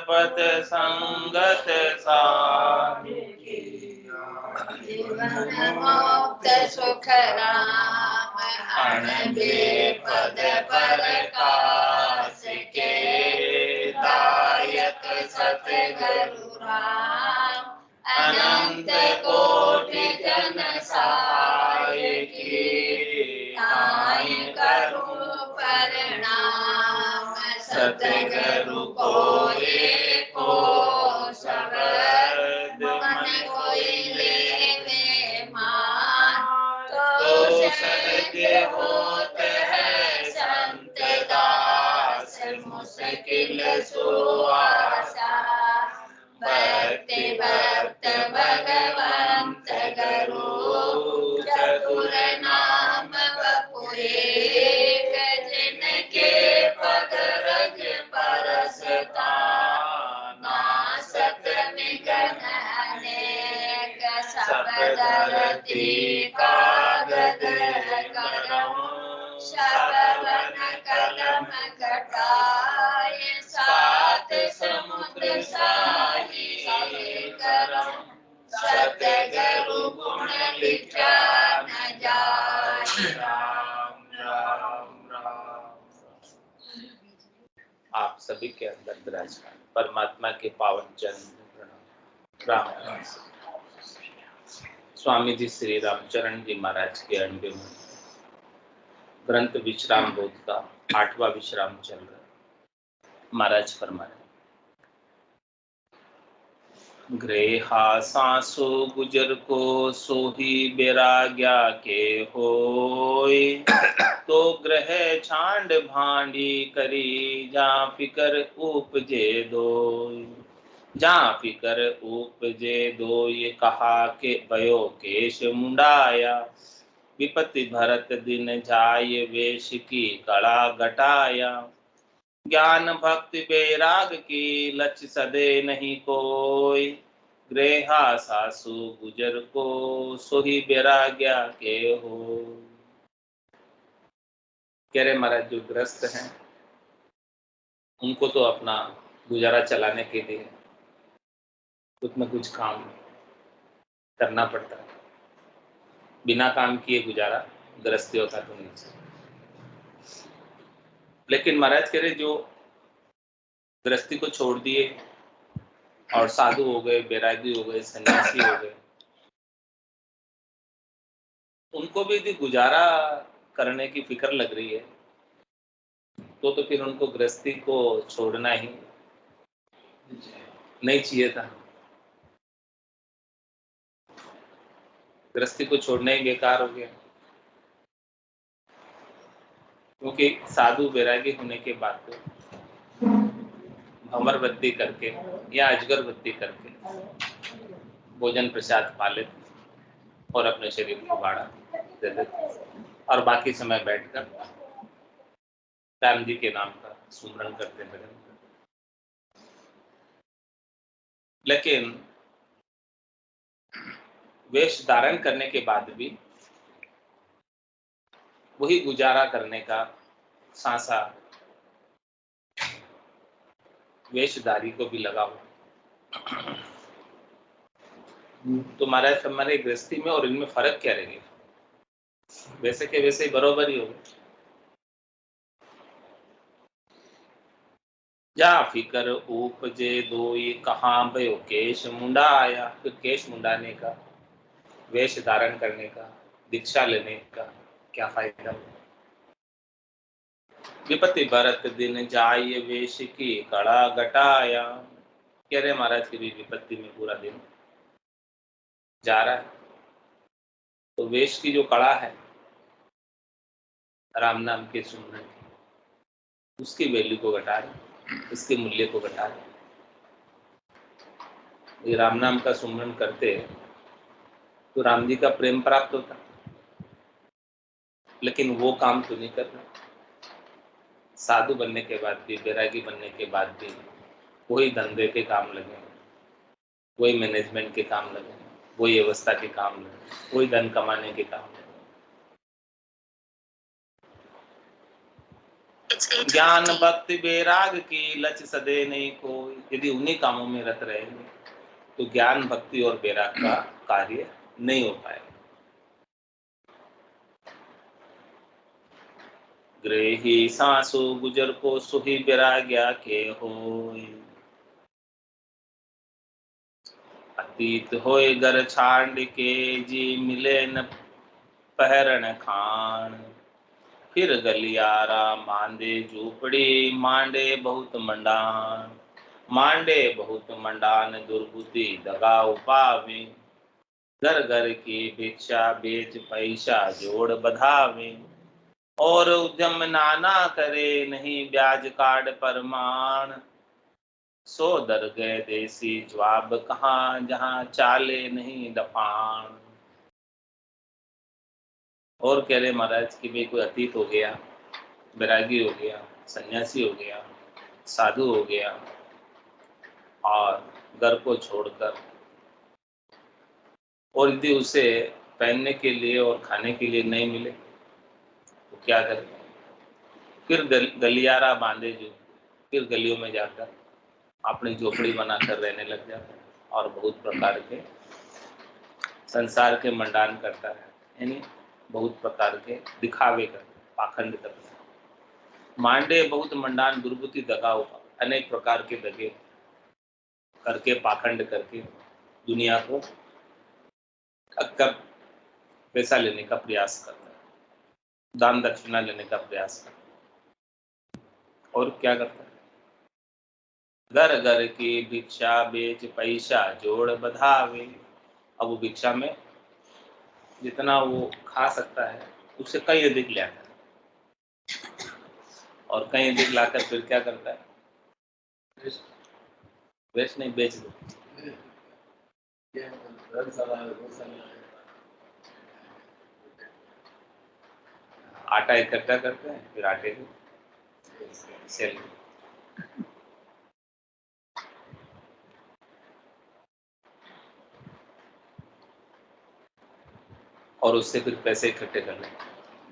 पथ संगत साधकी। जीवन मुक्त सुख राम अनबे पद प्रकाश के दायक सतगुरु राम अनंत कोटि जन सहाय की ताई करूं प्रणाम सतगुरु को एको शब्द मन कोई लेवे मान तो सत्य होते हैं संत दास मुश्किल सुआसा भक्ति भक्त भगवंत गुरु चतुर नाम बपुए जिनके पद रज परसता नासत विघ्न अनेक सब धरती कागद कलम श्रवण कलम कटाए सात समुद्र साही करम सतगुरु गुण लिखा न जाए। राम राम राम। आप सभी के अंदर विराजमान परमात्मा के पावन चरण प्रणाम। राम। स्वामी जी श्री रामचरण जी महाराज के अंडे में ग्रंथ विश्राम बोध का 8वां विश्राम चल रहा है। महाराज फरमाए, ग्रेहा सांसो गुजर को सोही बेराग्या के होय तो ग्रह छांड भांडी करी जा फिकर उपजे दोय। जा फिकर उपजे दोय कहा के भयो केश मुंडाया विपत्ति भरत दिन जाय वेश की कड़ा घटाया। ज्ञान भक्ति बैराग की लक्ष्य सदे नहीं कोई ग्रेहा सासु गुजर को सोही बैराग्या के हो। कह रहे महाराज जो ग्रस्त हैं उनको तो अपना गुजारा चलाने के लिए कुछ न कुछ काम करना पड़ता है। बिना काम किए गुजारा गृहस्थी होता तो नहीं। लेकिन महाराज कह रहे जो गृहस्थी को छोड़ दिए और साधु हो गए, बैरागी हो गए, सन्यासी हो गए, उनको भी यदि गुजारा करने की फिक्र लग रही है तो फिर उनको गृहस्थी को छोड़ना ही नहीं चाहिए था। गृहस्थी को छोड़ना ही बेकार हो गया, क्योंकि साधु बैरागी होने के बाद तो भंवर वृत्ति करके या अजगर वृत्ति करके भोजन प्रसाद पा लेते और अपने शरीर को भाड़ा दे देते और बाकी समय बैठकर राम जी के नाम का सुमरण करते भजन करते। लेकिन वेश धारण करने के बाद भी वही गुजारा करने का सांसा वेशधारी को भी लगा हुआ। तो महाराज हमारे गृहस्थी में और इनमें फर्क क्या रह गया? वैसे के वैसे ही बरोबर ही हो गए। जा फिकर उपजे दोई कहाँ भयो केश मुंडा आया। फिर केश मुंडाने का, वेश धारण करने का, दीक्षा लेने का क्या फायदा हुआ? विपत्ति भरत दिन जाय वेश की कड़ा घटाया। कह रहे महाराज की भी विपत्ति में पूरा दिन जा रहा है तो वेश की जो कड़ा है राम नाम के सुमरण की, उसकी वैल्यू को घटा रहे, उसके मूल्य को घटा रहे। ये राम नाम का सुमरण करते तो राम जी का प्रेम प्राप्त होता, लेकिन वो काम तो नहीं कर रहे। साधु बनने के बाद भी, बैरागी बनने के बाद भी वही धंधे के काम लगे, वही मैनेजमेंट के काम लगे, वही व्यवस्था के काम लगे, वही धन कमाने के काम लगे। ज्ञान भक्ति वैराग की लच सदे नहीं कोई। यदि उन्हीं कामों में रत रहेंगे तो ज्ञान भक्ति और वैराग का कार्य नहीं हो पाएगा। ग्रेही सांसु गुजर को सुही वैराग्या के होय। अतीत होय घर छांड के जी मिले न पहरन खान। फिर गलियारा मांदे झूपड़ी मांडे बहुत मंडान। मांडे बहुत मंडान दुर्बुद्धि दगा उपावे। घर घर की भिक्षा बेच पैसा जोड़ बधावे। और उद्यम नाना करे नहीं ब्याज काट परमाण। सो दर गए देसी जवाब कहाँ जहाँ चाले नहीं दफान। और कह रहे महाराज कि भाई कोई अतीत हो गया, बैरागी हो गया, सन्यासी हो गया, साधु हो गया और घर को छोड़कर, और यदि उसे पहनने के लिए और खाने के लिए नहीं मिले तो क्या करे? फिर गलियारा बांधे जो, फिर गलियों में जाकर अपनी झोपड़ी बनाकर रहने लग जाता है और बहुत प्रकार के संसार के मंडान करता है, यानी बहुत प्रकार के दिखावे करता है, पाखंड करता है। मांडे बहुत मंडान दुर्बुद्धि दगा हुआ, अनेक प्रकार के दगे करके पाखंड करके दुनिया को ठगकर पैसा लेने का प्रयास करता है, दान दक्षिणा लेने का प्रयास करता है। और क्या करता है? घर घर की भिक्षा बेच पैसा जोड़ बधावे। अब वो भिक्षा में जितना वो खा सकता है उससे कहीं अधिक ले आता है, और कहीं अधिक लाकर फिर क्या करता है? वेस्ट नहीं, बेच दो। आटा इकट्ठा करते हैं, फिर आटे को सेल। और उससे फिर पैसे इकट्ठे कर लें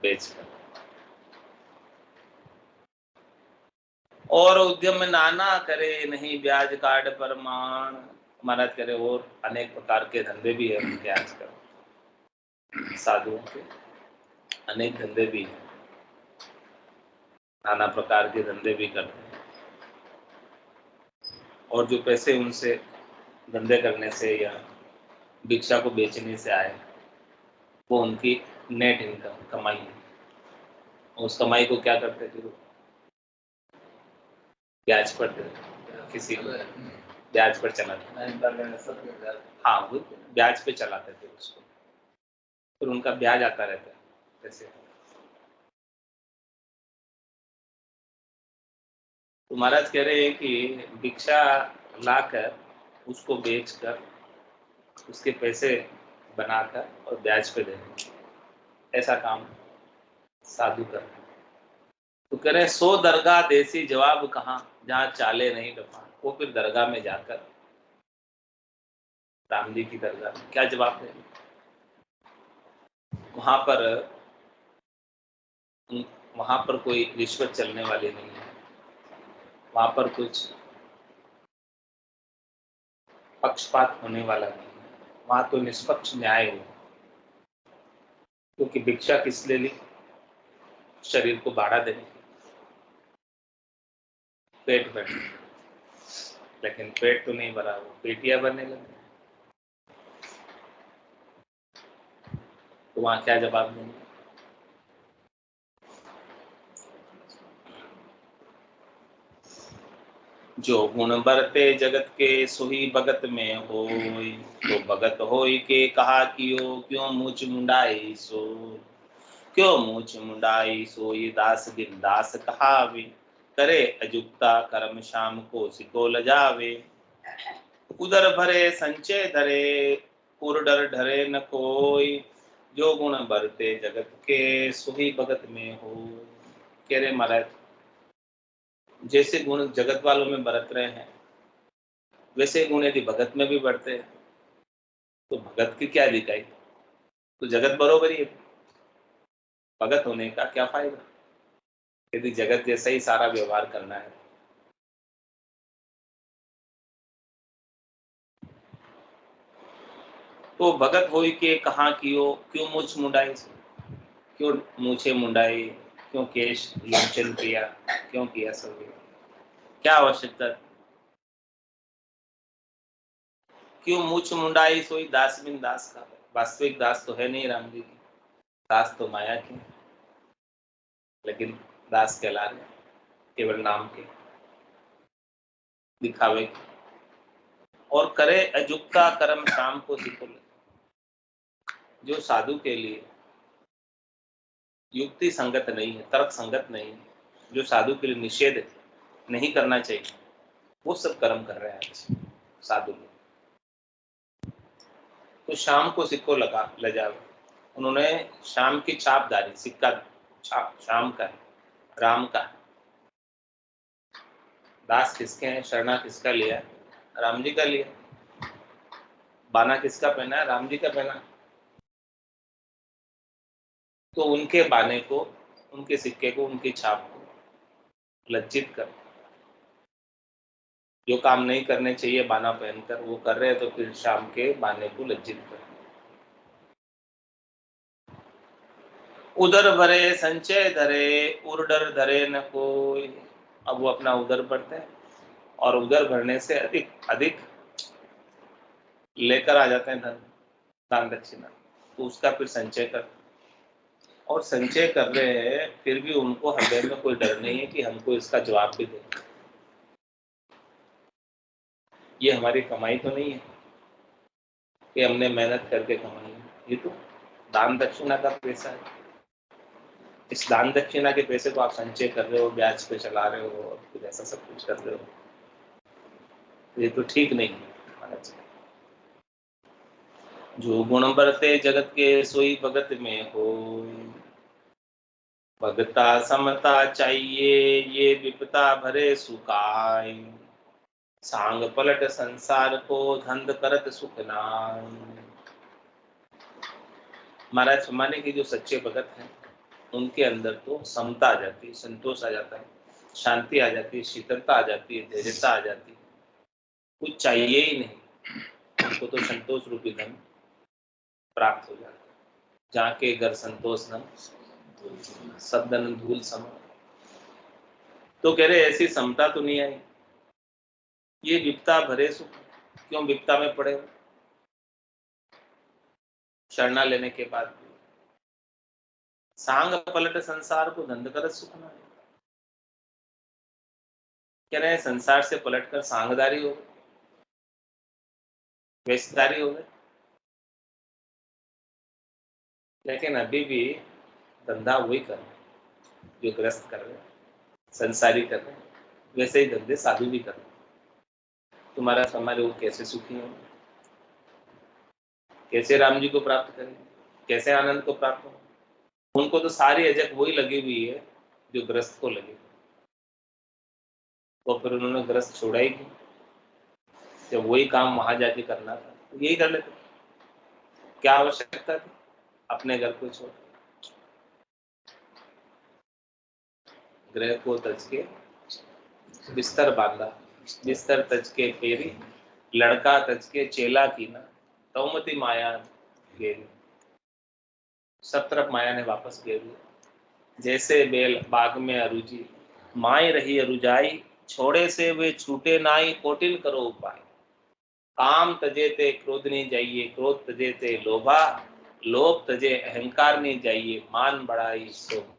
बेच कर। और उद्यम में नाना करे नहीं ब्याज काट परमाण। महाराज करे और अनेक प्रकार के धंधे भी है उनके आजकल, साधुओं के अनेक धंधे भी हैं, नाना प्रकार के धंधे भी करते हैं। और जो पैसे उनसे धंधे करने से या भिक्षा को बेचने से आए वो उनकी नेट इनकम, कमाई है। उस कमाई को क्या करते थे? ब्याज पर देते, किसी को ब्याज पर चलाते। हाँ, वो ब्याज पे चलाते थे उसको, फिर उनका ब्याज आता रहता है पैसे। तो महाराज कह रहे हैं कि भिक्षा लाकर उसको बेचकर उसके पैसे बनाकर और ब्याज पे देना, ऐसा काम साधु करते हैं। तो कह रहे 100 दरगाह देसी जवाब कहाँ जहाँ चाले नहीं दफा। वो फिर दरगाह में जाकर राम जी की दरगाह में क्या जवाब देंगे? वहां पर कोई रिश्वत चलने वाली नहीं है, वहां पर कुछ पक्षपात होने वाला नहीं है, वहां तो निष्पक्ष न्याय हो। क्योंकि भिक्षा किस लिए ली? शरीर को बाढ़ा देने, पेट भरने। लेकिन पेट तो नहीं भरा, वो पेटियां भरने लगे, तो वहां क्या जवाब देंगे? जो गुण बरते जगत के सोही भगत में होय। तो भगत होय के कहा कियो क्यों मूछ मुंडाई सो। क्यों मूछ मुंडाई सो ये दास बिन दास कहावे। करे अजुक्ता कर्म शाम को सिको लजावे। उदर भरे संचय धरे पुर डर ढरे न कोई। जो गुण बरते जगत के सोही भगत में हो। कह रहे महाराज जैसे गुण जगत वालों में बरत रहे हैं वैसे गुण यदि भगत में भी बढ़ते हैं तो भगत की क्या दिखाई, तो जगत बरोबर ही है, भगत होने का क्या फायदा। यदि जगत जैसा ही सारा व्यवहार करना है। तो भगत होई के कहाँ कियो, क्यों मुछ मुंडाई, क्यों मूछे मुंडाई, क्यों केश लोचन किया, क्यों किया सब, क्या आवश्यकता, क्यों मूछ मुंडाई सोई दास बिन दास का। वास्तविक दास तो है नहीं राम जी की, दास तो माया की, लेकिन दास कहला रहे केवल नाम के, दिखावे के। और करे अजुक्ता कर्म शाम को सिकुल, जो साधु के लिए युक्ति संगत नहीं है, तर्क संगत नहीं है, जो साधु के लिए निषेध नहीं करना चाहिए, वो सब कर्म कर रहे हैं आज साधु लोग। तो शाम को सिक्को लगा ले जाओ, उन्होंने शाम की छाप डाली, सिक्का छाप शाम का है, राम का है। दास किसके हैं, शरणा किसका लिया, राम जी का लिया। बाना किसका पहना है, राम जी का पहना। तो उनके बाने को, उनके सिक्के को, उनकी छाप को लज्जित कर, जो काम नहीं करने चाहिए बाना पहनकर वो कर रहे हैं, तो फिर शाम के बाने को लज्जित कर। उदर भरे संचय धरे, उर्डर धरे न कोई। अब वो अपना उदर भरते हैं और उदर भरने से अधिक अधिक लेकर आ जाते हैं धन, दान दक्षिणा, तो उसका फिर संचय कर, और संचय कर रहे हैं फिर भी उनको हृदय में कोई डर नहीं है कि हमको इसका जवाब भी दे, ये हमारी कमाई तो नहीं है कि हमने मेहनत करके कमाई है, ये तो दान दक्षिणा का पैसा है। इस दान दक्षिणा के पैसे को आप संचय कर रहे हो, ब्याज पे चला रहे हो और फिर ऐसा सब कुछ कर रहे हो, ये तो ठीक नहीं है। जो गुण बरते जगत के सोई भगत में हो, भगता समता चाहिए ये विपता भरे सुखाय, सांग पलट संसार को धंध करत सुख नाय। महाराज फरमाने के जो सच्चे भगत हैं उनके अंदर तो समता आ जाती है, संतोष आ जाता है, शांति आ जाती है, शीतलता आ जाती है, धैर्यता आ जाती है, कुछ चाहिए ही नहीं, उनको तो संतोष रूपी धन प्राप्त हो जाता है। जहाँ के घर संतोष धन सब धन धूल सम। तो कह रहे ऐसी समता तो नहीं आई, ये विपता भरे सुख, क्यों विपता में पड़े हो शरणा लेने के बाद। सांग पलट संसार को धंध कर सुख ना, कह रहे हैं संसार से पलटकर सांगदारी हो गए, वेशधारी हो गए, लेकिन अभी भी धंधा वही कर रहे जो ग्रस्त कर रहे, संसारी कर रहे, वैसे ही धंधे साधु भी कर रहे। तुम्हारा हमारे वो कैसे सुखी होंगे, कैसे राम जी को प्राप्त करेंगे, कैसे आनंद को प्राप्त होंगे। उनको तो सारी अजक वही लगी हुई है जो ग्रस्त को लगी, तो फिर उन्होंने ग्रस्त छोड़ा ही क्यों, जब वही काम वहां जाके करना था तो यही कर लेते, क्या आवश्यकता थी अपने घर को छोड़। ग्रह को तज के बिस्तर बांधा, बिस्तर तज के फेरी, लड़का तज के चेला कीना, तौमती माया घेरी। सब तरफ माया ने वापस घेर लिया। जैसे बेल बाग में अरुजी, माई रही अरुजाई, छोड़े से वे छूटे नाई, कोटिल करो उपाय। काम तजे ते क्रोध नहीं जाइए, क्रोध तजे ते लोभा, लोभ तजे अहंकार नहीं जाइए, मान बढ़ाई शोभा।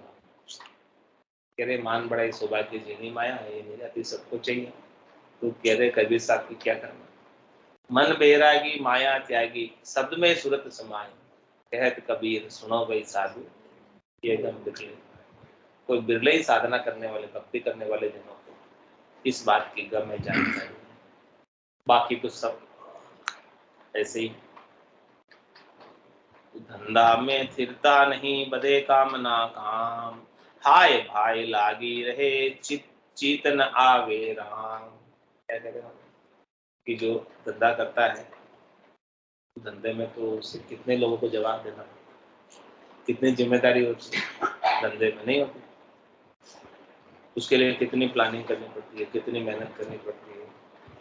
कह रहे मान बढ़ाई सौभाग्य जीनी माया है, ये नहीं जाती, सबको चाहिए। तो कह रहे कबीर साहब की क्या करना, मन बैरागी माया त्यागी, शब्द में सूरत समाये, कहत कबीर सुनो भाई साधु, ये गम बिरले। कोई बिरले ही साधना करने वाले, भक्ति करने वाले जनों को इस बात की गम है जानकारी, बाकी तो सब ऐसे ही। धंधा में थिरता नहीं, बदे काम ना काम, हाय भाई लागी रहे चीतन आवे राम। क्या कह रहे हो कि जो धंधा करता है, धंधे में तो उससे कितने लोगों को जवाब देना, कितनी जिम्मेदारी होती है, धंधे में नहीं होती। उसके लिए कितनी प्लानिंग करनी पड़ती है, कितनी मेहनत करनी पड़ती है,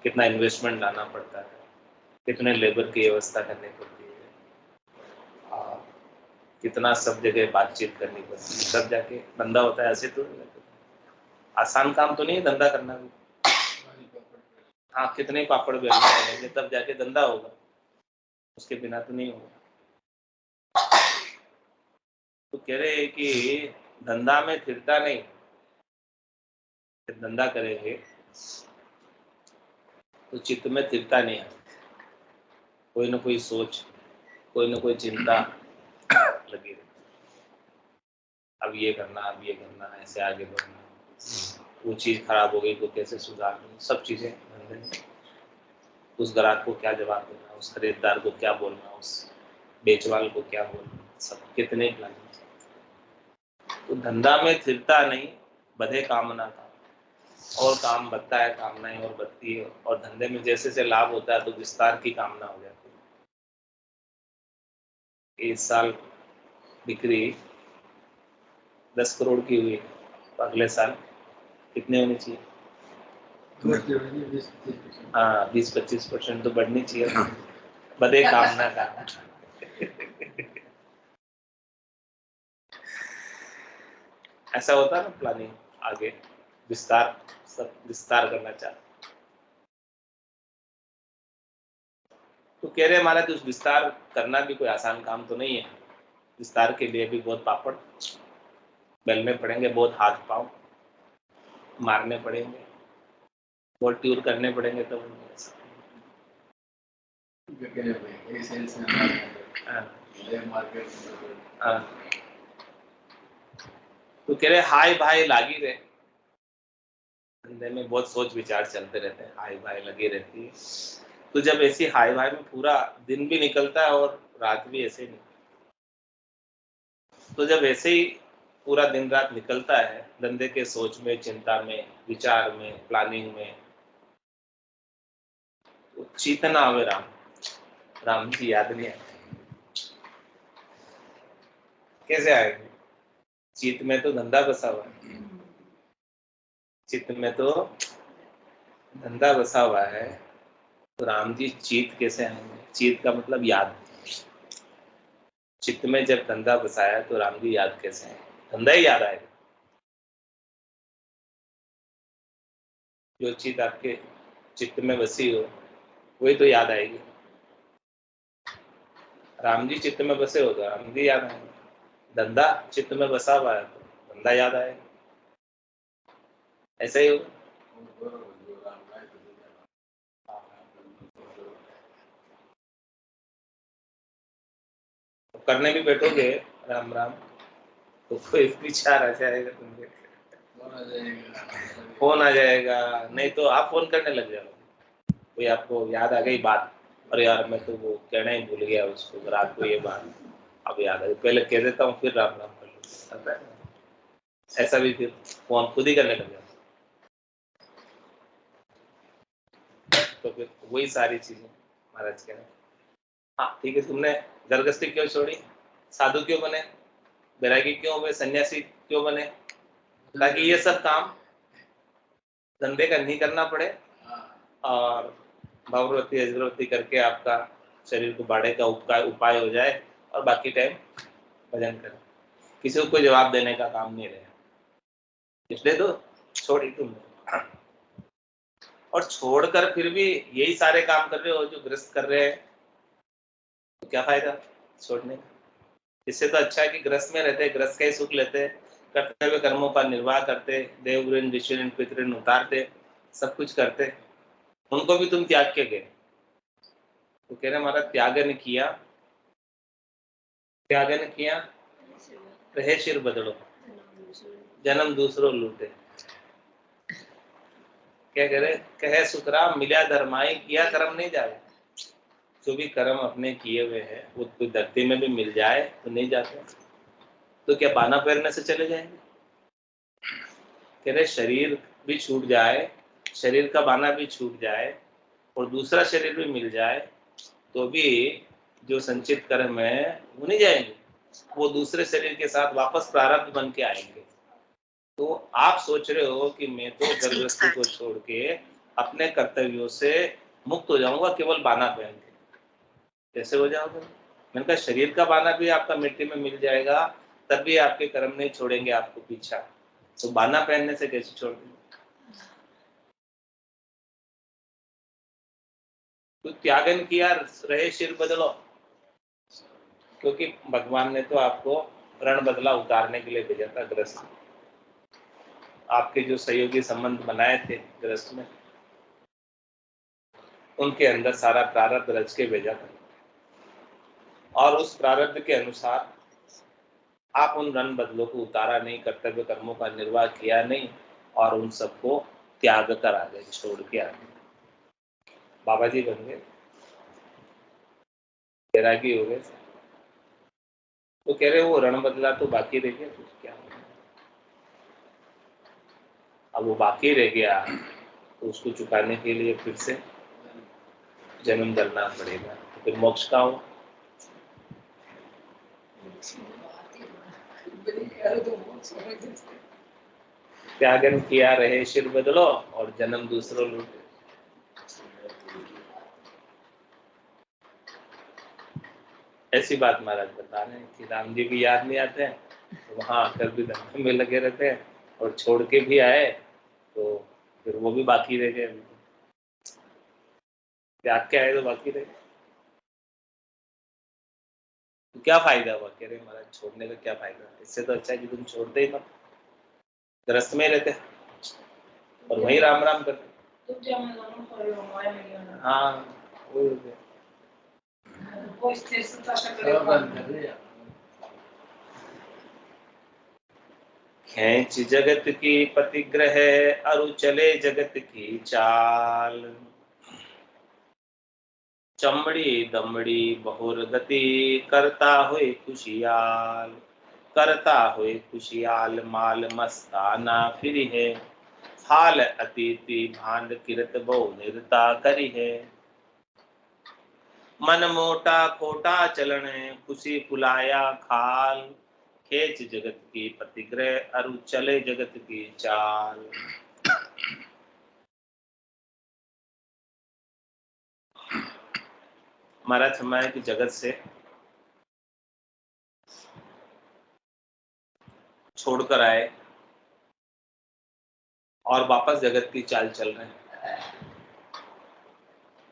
कितना इन्वेस्टमेंट लाना पड़ता है, कितने लेबर की व्यवस्था करनी पड़ती है, और कितना सब जगह बातचीत करनी पड़ती है, तब जाके धंधा होता है। ऐसे तो आसान काम तो नहीं है धंधा करना भी। हाँ, कितने पापड़ बेलने पड़ेंगे तब जाके धंधा होगा, उसके बिना तो नहीं होगा। तो कह रहे हैं कि धंधा में फिरता नहीं, धंधा करेंगे तो चित्त में स्थिरता नहीं आती, कोई ना कोई सोच, कोई ना कोई चिंता लगी रहती, अब ये करना, अब ये करना, ऐसे आगे बढ़ना, वो चीज़ खराब हो गई तो कैसे सुधारनी, सब चीज़ें धंधे में। उस ग्राहक को क्या जवाब देना, उस खरीदार को क्या बोलना, उस बेचवाल को क्या बोलना, सब कितने प्लानिंग। तो धंधा में स्थिरता नहीं, बधे कामना का, और काम बढ़ता है, कामनाएं और बढ़ती है, और धंधे में जैसे जैसे लाभ होता है तो विस्तार की कामना हो जाती है। इस साल बिक्री 10 करोड़ की हुई, तो अगले साल कितने होनी चाहिए? हाँ, 20-25% तो बढ़नी चाहिए, बदे कामना का। ऐसा होता है ना प्लानिंग, आगे विस्तार, सब विस्तार करना चाहते। तो कह रहे महाराज उस विस्तार करना भी कोई आसान काम तो नहीं है, विस्तार के लिए भी बहुत पापड़ बेलने पड़ेंगे, बहुत हाथ पांव मारने पड़ेंगे, बहुत टूर करने पड़ेंगे, तो हाँ। तो कह रहे हाय भाई लागी रहे, धंधे में बहुत सोच विचार चलते रहते हैं, हाय भाई लगी रहती है। तो जब ऐसी हाय भाई में पूरा दिन भी निकलता है और रात भी ऐसे ही, तो जब ऐसे ही पूरा दिन रात निकलता है धंधे के सोच में, चिंता में, विचार में, प्लानिंग में, तो चेतना आवे राम, राम की याद नहीं आती। कैसे आएगी? चित्त में तो धंधा बसा हुआ है, चित्त में तो धंधा बसा हुआ है, तो राम जी चित्त कैसे आएंगे? चित्त का मतलब याद, चित्त में जब धंधा बसाया तो राम जी याद कैसे आएंगे? धंधा ही याद आएगा। जो चीज आपके चित्त में बसी हो वही तो याद आएगी। राम जी चित्त में बसे हो तो राम जी याद आएंगे, धंधा चित्त में बसा हुआ है तो धंधा याद आएगा, ऐसा ही होगा। तो करने भी बैठोगे राम राम तो कोई विचार आ जाएगा, तुमसे फोन आ जाएगा, नहीं तो आप फोन करने लग जाओगे, कोई आपको याद आ गई बात, अरे यार मैं तो वो कहना ही भूल गया उसको, रात को ये बात अब याद आ गई, पहले कह देता हूँ फिर राम राम कर लूँ, ऐसा भी फिर फोन खुद ही करने लग जाता। तो फिर वही सारी चीजें महाराज कह रहे हैं, हाँ ठीक है, तुमने गृहस्थी क्यों छोड़ी, साधु क्यों बने, बैरागी क्यों हुए, सन्यासी क्यों बने, ताकि ये सब काम धंधे का नहीं करना पड़े, और भाववृत्ति अजवृत्ति करके आपका शरीर को बाढ़े का उपाय हो जाए, और बाकी टाइम भजन करें, किसी को कोई जवाब देने का काम नहीं रहे, इसलिए तो छोड़ी तुमने। और छोड़कर फिर भी यही सारे काम कर रहे हो जो गृहस्थ कर रहे हैं, तो क्या फायदा छोड़ने का? इससे तो अच्छा है कि गृहस्थ में रहते, गृहस्थ का ही सुख लेते, करते हुए कर्मों का निर्वाह करते, देव ऋण ऋषि ऋण पितृ ऋण उतारते, सब कुछ करते, उनको भी तुम त्याग के गए। तो कह रहे हमारा त्यागन किया, त्यागन किया रहे सिर बदलो, जन्म दूसरों लूटे। क्या कह रहे, कहे सुखराम मिला धर्माई, किया कर्म नहीं जाए, जो भी कर्म अपने किए हुए हैं वो कोई धरती में भी मिल जाए तो नहीं जाते, तो क्या बाना फेरने से चले जाएंगे? कह रहे शरीर भी छूट जाए, शरीर का बाना भी छूट जाए और दूसरा शरीर भी मिल जाए तो भी जो संचित कर्म है वो नहीं जाएंगे, वो दूसरे शरीर के साथ वापस प्रारब्ध बन के आएंगे। तो आप सोच रहे हो कि मैं तो घर गृहस्थी को छोड़ के अपने कर्तव्यों से मुक्त हो जाऊंगा केवल बाना पहन के। कैसे हो जाओगे? मैंने कहा शरीर का बाना भी आपका मिट्टी में मिल जाएगा, तब भी आपके कर्म नहीं छोड़ेंगे आपको पीछा, तो बाना पहनने से कैसे छोड़ देंगे? तो त्यागन किया रहे सिर बदलो, क्योंकि भगवान ने तो आपको रण बदला उतारने के लिए भेजा था ग्रस्त। आपके जो सहयोगी संबंध बनाए थे ग्रस्त में, उनके अंदर सारा प्रारब्ध रच के भेजा था, और उस प्रारब्ध के अनुसार आप उन रण बदलों को उतारा नहीं, कर्तव्य कर्मों का निर्वाह किया नहीं, और उन सबको त्याग कर आ गए, छोड़ के आ गए, बाबा जी बन गए, बैरागी हो गए। तो कह रहे वो रण बदला तो बाकी रह गया, कुछ क्या, अब वो बाकी रह गया तो उसको चुकाने के लिए फिर से जन्म करना पड़ेगा, तो फिर मोक्ष का हो। त्यागन किया रहे सिर बदलो और जन्म दूसरों लूटे। ऐसी बात महाराज बता रहे हैं कि राम जी भी याद नहीं आते हैं, तो वहां आकर भी धंधे में लगे रहते हैं, और छोड़ के भी आए तो फिर वो भी बाकी रह गए। त्याग के आए तो बाकी रह गए, तो क्या फायदा हुआ? कह रहे महाराज छोड़ने का क्या फायदा, इससे तो अच्छा है कि तुम छोड़ते ही मत, ग्रस्त में रहते और वही राम राम करते। हाँ वही हो गया। खींच जगत की पतिग्रह अरु चले जगत की चाल, चमड़ी दमड़ी बहुर गति करता हुए खुशियाल, करता हुए खुशियाल माल मस्ताना फिर है, हाल अतीति भांड किरत बहु निरता करी है, मन मोटा खोटा चलन खुशी फुलाया खाल, खेच जगत की प्रतिग्रह अरु चले जगत की चाल। महाराज फरमाया कि जगत से छोड़कर आए और वापस जगत की चाल चल रहे हैं,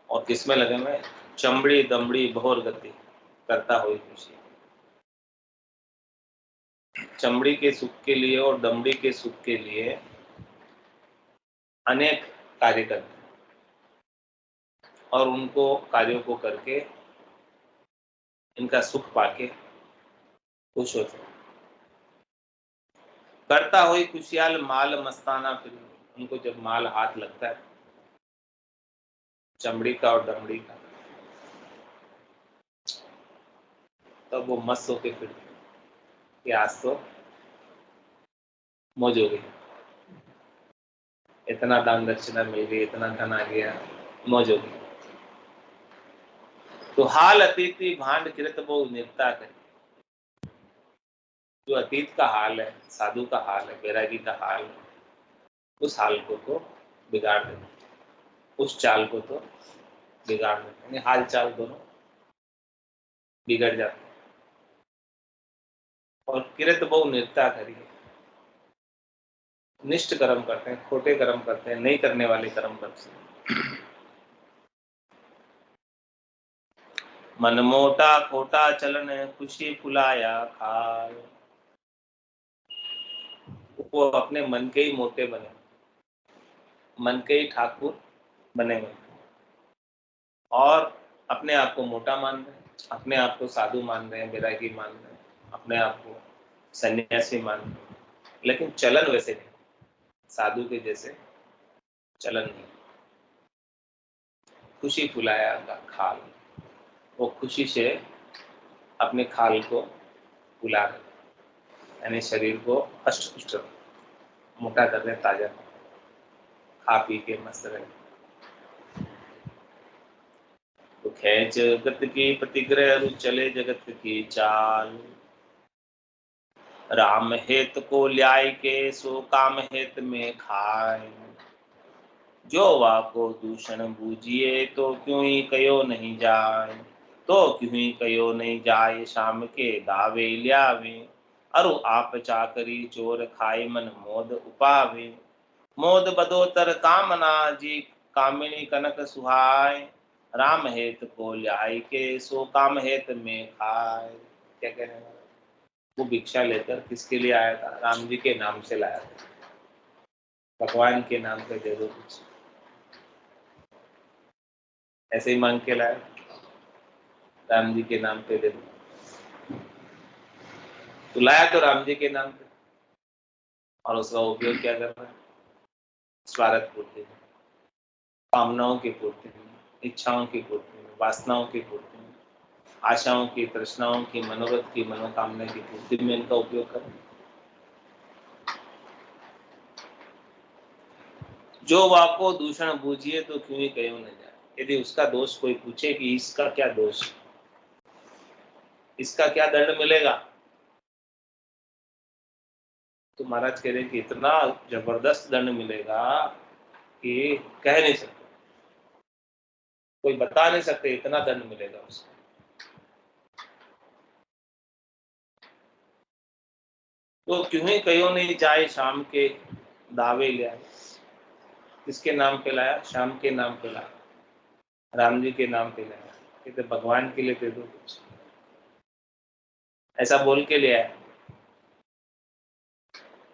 और किसमें लगे हुए? चमड़ी दमड़ी बहुर गति करता हुई खुशी। चमड़ी के सुख के लिए और दमड़ी के सुख के लिए अनेक कार्य करते हैं, और उनको कार्यों को करके इनका सुख पाके खुश होते हैं। करता हुई खुशियाल माल मस्ताना फिर, उनको जब माल हाथ लगता है चमड़ी का और दमड़ी का, तब वो मस्त होके फिरते हैं कि आज तो मौज हो गई, इतना दान दक्षिणा मिल गई, इतना धन आ गया, मौज हो गई। तो हाल अतीति भांड किरत बहु निरता करे, जो अतीत का हाल है, साधु का हाल है, बैरागी का हाल है, उस हाल को तो बिगाड़ देते, उस चाल को तो बिगाड़ देते, यानी हाल चाल दोनों बिगड़ जाते हैं। और किरत बहु निरता करिए, निष्ठ कर्म करते हैं, खोटे कर्म करते हैं, नहीं करने वाले कर्म करते हैं। मन मोटा खोटा चलन खुशी फुलाया खाल, वो अपने मन के ही मोटे बने, मन के ही ठाकुर बने हुए, और अपने आप को मोटा मान रहे हैं, अपने आप को साधु मान रहे हैं, बैरागी मान रहे हैं, अपने आप को सन्यासी मान रहे हैं, लेकिन चलन वैसे नहीं, साधु के जैसे चलन नहीं। खुशी फुलाया का खाल, वो खुशी से अपने खाल को फुला रहे, यानी शरीर को हष्ट पुष्ट मोटा कर रहे, ताजा खा पी के मस्त रहे। तो खेच जगत की प्रतिग्रह चले जगत की चाल, राम हेत को ल्याय के सो काम हेत में खाए। जो वाको दूषण बूझिए तो क्यों ही कयो नहीं जाए। तो क्यों ही कयो नहीं जाए शाम के दावे ल्यावे। अरु आप चाकरी चोर खाए मन मोद उपावे। मोद बदोतर कामना जी कामिनी कनक सुहाय। राम हेत को ल्याय के सो काम हेत में खाए। क्या कह रहे हैं? वो भिक्षा लेकर किसके लिए आया था? राम जी के नाम से लाया था। भगवान के नाम पे दे दो कुछ, ऐसे ही मांग के लाया। राम जी के नाम पे दे दो, तो लाया तो राम जी के नाम पे, और उसका उपयोग क्या कर रहा है? स्वार्थ पूर्ति में, कामनाओं की पूर्ति में, इच्छाओं की पूर्ति में, वासनाओं की पूर्ति में, आशाओं की, तृष्णाओं की, मनोरथ की, मनोकामना की पूर्ति में इनका उपयोग करें। जो वाको दूषण बूझिए तो क्यों ही कहो न जाए। यदि उसका दोष कोई पूछे कि इसका क्या दोष, इसका क्या दंड मिलेगा, तो महाराज कह रहे कि इतना जबरदस्त दंड मिलेगा कि कह नहीं सकते, कोई बता नहीं सकते, इतना दंड मिलेगा उसको। तो क्यों ही कहो नहीं जाए शाम के दावे ले आए। किसके नाम पे लाया? शाम के नाम पे लाया, राम जी के नाम पे लाया। कहते भगवान के लिए दे दो कुछ, ऐसा बोल के ले आया।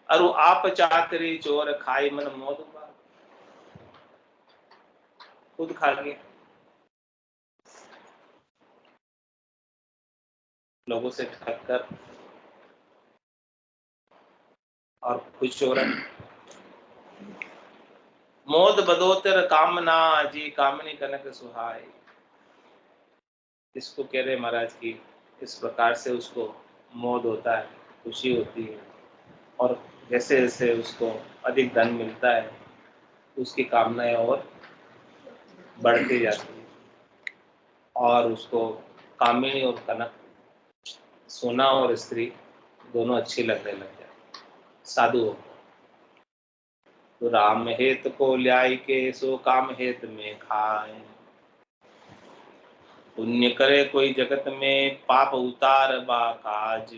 अरु आप चाकरी चोर खाई मन मोद उपाय। खुद खा लिया, लोगों से ठग कर और खुश हो रहा है। मोद बदोतर कामना जी कामनी कनक सुहाय। इसको कह रहे महाराज की इस प्रकार से उसको मोद होता है, खुशी होती है, और जैसे जैसे उसको अधिक धन मिलता है उसकी कामनाएं और बढ़ती जाती है, और उसको कामिनी और कनक, सोना और स्त्री दोनों अच्छी लगने लग जाती, साधु हो। तो राम हेत को ल्याय के सो काम हेत में खाए। पुण्य करे कोई जगत में पाप उतार बा काज।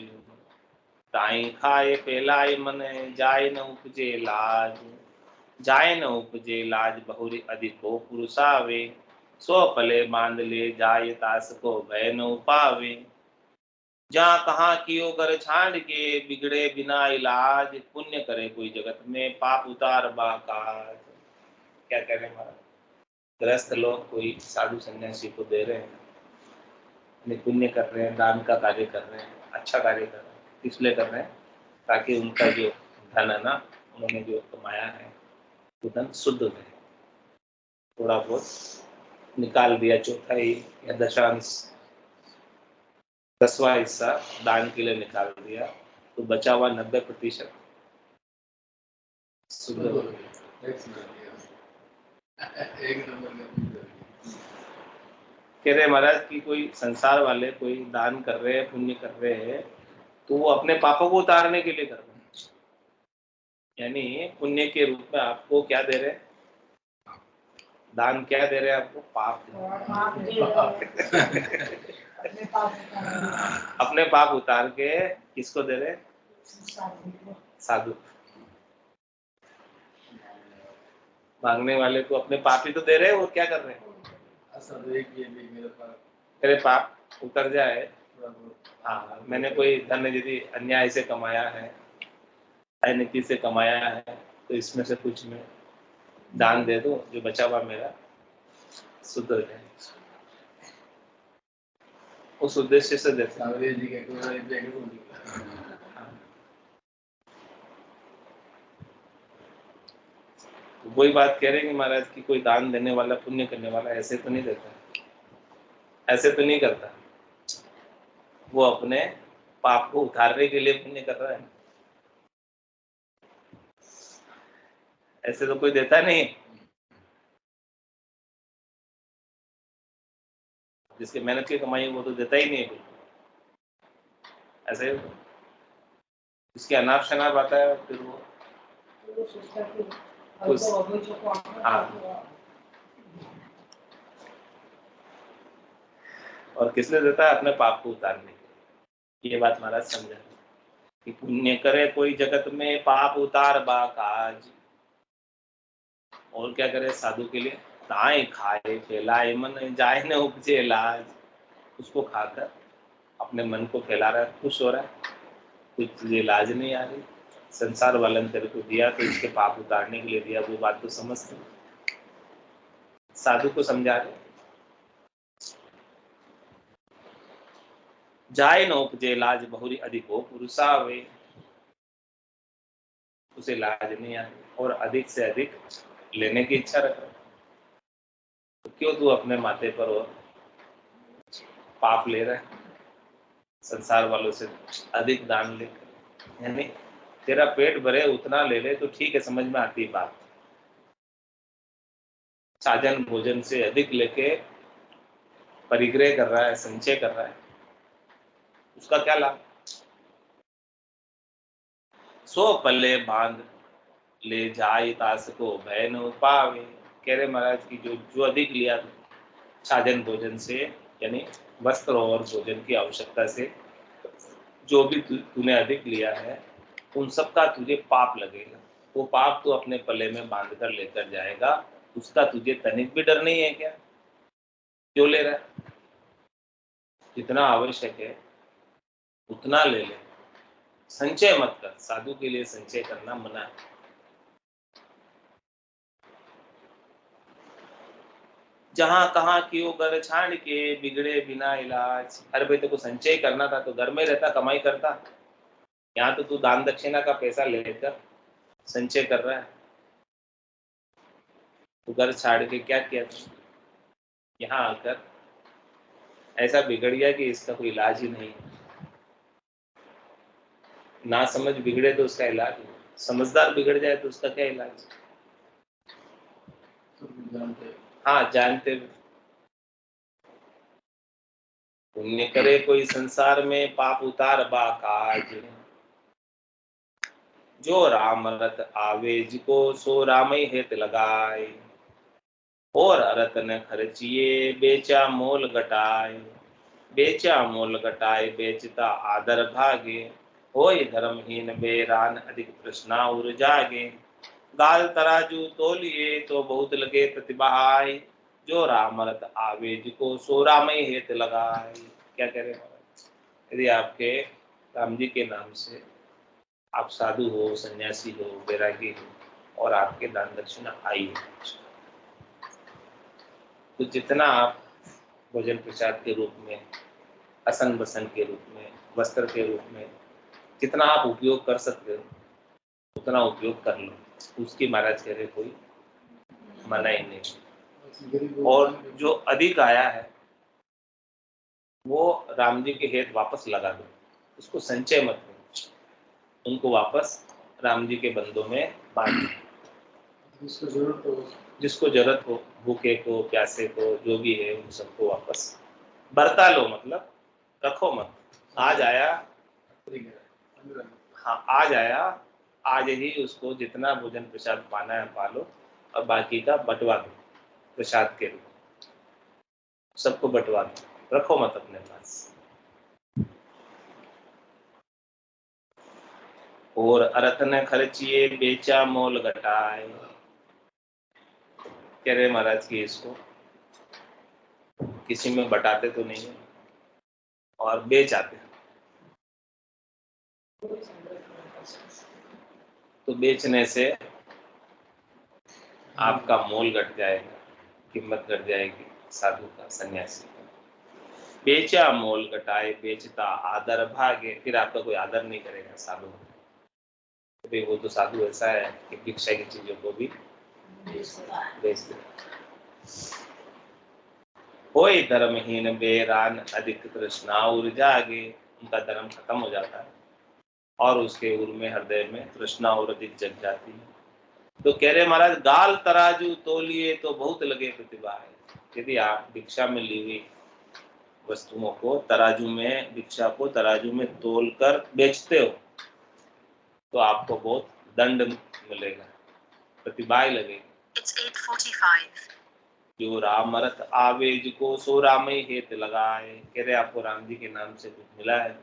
ताई खाए फैलाए मन जाय न उपजे लाज। जाय न उपजे लाज बहुरी अधिको पुरुषावे। सो पले बांध ले जाय तास को भय न उपावे। जहाँ कहाँ कियो गर छांड के बिगड़े बिना इलाज। पुण्य करे कोई जगत में पाप उतार बा काज। क्या कह रहे हैं महाराज? गृहस्थ लोग कोई साधु सन्यासी को दे रहे हैं, पुण्य कर रहे हैं, दान का कार्य कर रहे हैं, अच्छा कार्य कर रहे हैं, इसलिए कर रहे हैं ताकि उनका जो धन है ना, उन्होंने जो कमाया है वो धन शुद्ध रहे। थोड़ा बहुत निकाल दिया, चौथाई या दशांश, 10वां हिस्सा दान के लिए निकाल दिया, तो बचा हुआ 90% शुद्ध हो गया। कह रहे महाराज की कोई संसार वाले कोई दान कर रहे हैं, पुण्य कर रहे हैं, तो वो अपने पापों को उतारने के लिए कर रहे हैं। यानी पुण्य के रूप में आपको क्या दे रहे हैं? दान क्या दे रहे हैं आपको? पाप अपने पाप उतार के किसको दे रहे? साधु। मांगने वाले को अपने पाप ही तो दे रहे हैं, वो क्या कर रहे हैं? तेरे पाप उतर जाए। हाँ, मैंने कोई धन यदि अन्याय से कमाया है, अनिति से कमाया है, तो इसमें से कुछ मैं दान दे दो, जो बचा हुआ मेरा शुद्ध हो जाए। उस उद्देश्य से देते हैं। तो वही बात कह रहे हैं कि महाराज की कोई दान देने वाला, पुण्य करने वाला ऐसे तो नहीं देता, ऐसे तो नहीं करता। वो अपने पाप को उतारने के लिए पुण्य कर रहा है, ऐसे तो कोई देता नहीं। जिसकी मेहनत की कमाई वो तो देता ही नहीं है, ऐसे इसके अनाप शनाप आता है फिर वो हाँ। और किसने देता है? अपने पाप को उतारने के। ये बात महाराज समझा कि पुण्य करे कोई जगत में पाप उतार बा काज। और क्या करे साधु के लिए? ताए खाए फैलाए मन जाए न उपजे लाज। उसको खाकर अपने मन को फैला रहा है, खुश हो रहा है, कुछ तुझे लाज नहीं आ रही। संसार वाले ने तेरे को दिया तो इसके पाप उतारने के लिए दिया, वो बात तो समझते। साधु को समझा रहे, जाए न उपजे लाज बहुरी अधिक हो पुरुषावे। उसे लाज नहीं आ रही और अधिक से अधिक लेने की इच्छा रख रहा है। तो क्यों तू अपने माथे पर और पाप ले रहा है संसार वालों से अधिक दान लेकर? यानी तेरा पेट भरे उतना ले ले तो ठीक है, समझ में आती बात। साजन भोजन से अधिक लेके परिग्रह कर रहा है, संचय कर रहा है, उसका क्या लाभ? सो पल्ले बांध ले जाए तास को भय न पावे। कह रहे महाराज की जो अधिक लिया साजन भोजन से, यानी वस्त्र और भोजन की आवश्यकता से, जो भी तूने अधिक लिया है उन सब का तुझे पाप लगेगा। वो पाप तू अपने पल्ले में बांध कर लेकर जाएगा, उसका तुझे तनिक भी डर नहीं है क्या? क्यों ले रहा है? जितना आवश्यक है उतना ले ले, संचय मत कर। साधु के लिए संचय करना मना है। जहां कहाँ क्यों घर छाड़ के बिगड़े बिना इलाज। अरे भाई, तेरे को संचय करना था तो घर में रहता, कमाई करता। यहाँ तो तू दान दक्षिणा का पैसा लेकर संचय कर रहा है। तू घर छाड़ के क्या किया तू? यहाँ आकर ऐसा बिगड़ गया कि इसका कोई इलाज ही नहीं है। ना समझ बिगड़े तो उसका इलाज नहीं, समझदार बिगड़ जाए तो उसका क्या इलाज? हाँ, जानते पुण्य करे कोई संसार में पाप उतार बा काज। जो राम रत आवे जिको सो राम ही हेत लगाए। और अरत न खर्चिए बेचा मोल घटाए। बेचा मोल घटाए बेचता आदर भागे। होय धर्महीन बेरान अधिक तृष्णा उर जागे। गाल तराजू तोलिए तो बहुत लगे प्रतिभाई। जो राम रत आवे जिको सो राम ही हेत लगाए। क्या कह रहे हैं महाराज? यदि आपके राम जी के नाम से आप साधु हो, सन्यासी हो, बैरागी हो और आपके दान दक्षिणा आई है, तो जितना आप भोजन प्रसाद के रूप में, असन बसन के रूप में, वस्त्र के रूप में जितना आप उपयोग कर सकते हो उतना उपयोग कर लो। उसकी महाराज कह रहे कोई मना ही नहीं। और जो अधिक आया है वो राम जी के हेत वापस लगा दो, उसको संचय मत करो, उनको वापस राम जी के बंदों में बांट दो। जिसको जरूरत हो, भूखे को, प्यासे को, जो भी है उन सबको वापस बरता लो, मतलब रखो मत। आज आया, हाँ आज आया, आज ही उसको जितना भोजन प्रसाद पाना है पा लो और बाकी का बंटवा दो प्रसाद के रूप। सबको बंटवा दो, रखो मत अपने पास। और अर्थ न खर्चिए बेचा मोल घटाए। कह रहे महाराज की इसको किसी में बटाते तो नहीं है और बेच आते हैं, तो बेचने से आपका मोल घट जाएगा, कीमत घट जाएगी साधु का, सन्यासी का। बेचा मोल घटाए बेचता आदर भागे। फिर आपका कोई आदर नहीं करेगा साधु। तो वो तो साधु ऐसा है कि भिक्षा की चीजों को भी बेच दे। कोई धर्महीन बेरान अधिक तृष्णा उर जागे। उनका धर्म खत्म हो जाता है और उसके उर में, हृदय में तृष्णा और अधिक जग जाती है। तो कह रहे महाराज, गाल तराजू तोलिए तो बहुत लगे प्रतिभा है। यदि आप भिक्षा में ली हुई वस्तुओं को तराजू में, भिक्षा को तराजू में तोल कर बेचते हो तो आपको बहुत दंड मिलेगा, प्रतिबाई लगेगी। It's 8:45. जो राम रथ आवे जिको सो राम ही हेत लगाए। कह रहे आपको राम जी के नाम से कुछ मिला है,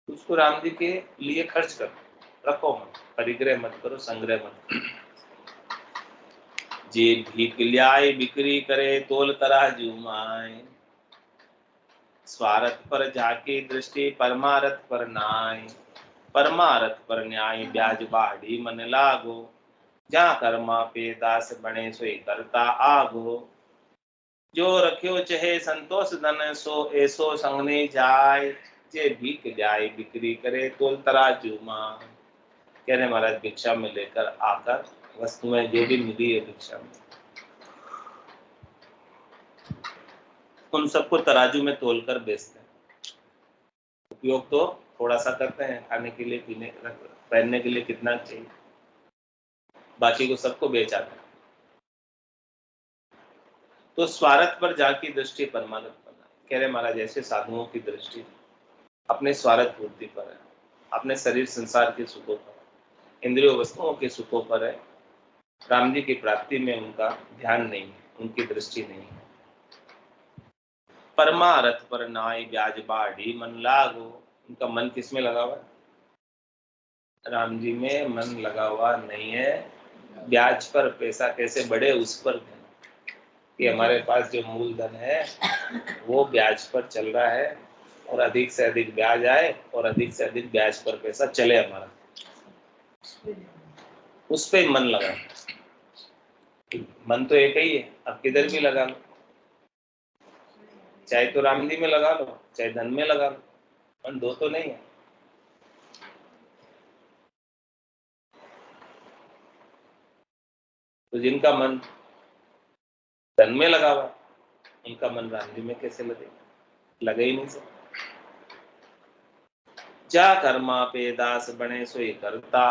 उसको राम जी के लिए खर्च करो, रखो मत, परिग्रह मत करो, संग्रह मत करो। जे भीख ल्याए बिक्री करे तोल तराजू माए। स्वार्थ पर जाके दृष्टि परमारथ पर नाय। परमारथ पर न्याय ब्याज बाढ़ी मन लागो। जहाँ कर्मा पे दास बने सोई करता आगो। जो रख्यो चहे संतोष धन सो ऐसो संगने जाय। जे भीख जाए बिक्री करे तोल तराजू माय। कह रहे महाराज भिक्षा में लेकर आकर वस्तुएं जो भी मिली है भिक्षा में, उन सबको तराजू में तोलकर बेचते हैं। उपयोग तो थोड़ा सा करते हैं, खाने के लिए, पीने, पहनने के लिए कितना चाहिए, बाकी को सबको बेच आते हैं। तो स्वार्थ पर जाकी दृष्टि परमानंद बना। कह रहे महाराज ऐसे साधुओं की दृष्टि अपने स्वार्थ पूर्ति पर है, अपने शरीर संसार के सुखों पर, इंद्रियों वस्तुओं के सुखों पर है। राम जी की प्राप्ति में उनका ध्यान नहीं है, उनकी दृष्टि नहीं है। परमारथ पर नाय ब्याज बाढ़ी मन लागो। उनका मन किस में लगा हुआ है? राम जी में मन लगा हुआ नहीं है। ब्याज पर पैसा कैसे बढ़े उस पर ध्यान, कि हमारे पास जो मूलधन है वो ब्याज पर चल रहा है और अधिक से अधिक ब्याज आए और अधिक से अधिक ब्याज पर पैसा चले हमारा, उस पे मन लगा। मन तो एक ही है, अब किधर भी लगा लो, चाहे तो राम जी में लगा लो, चाहे धन में लगा लो, मन दो तो नहीं है। तो जिनका मन धन में लगा हुआ, उनका मन राम जी में कैसे लगेगा? लगे ही नहीं सकता। जा कर्मा पे दास बने सोई करता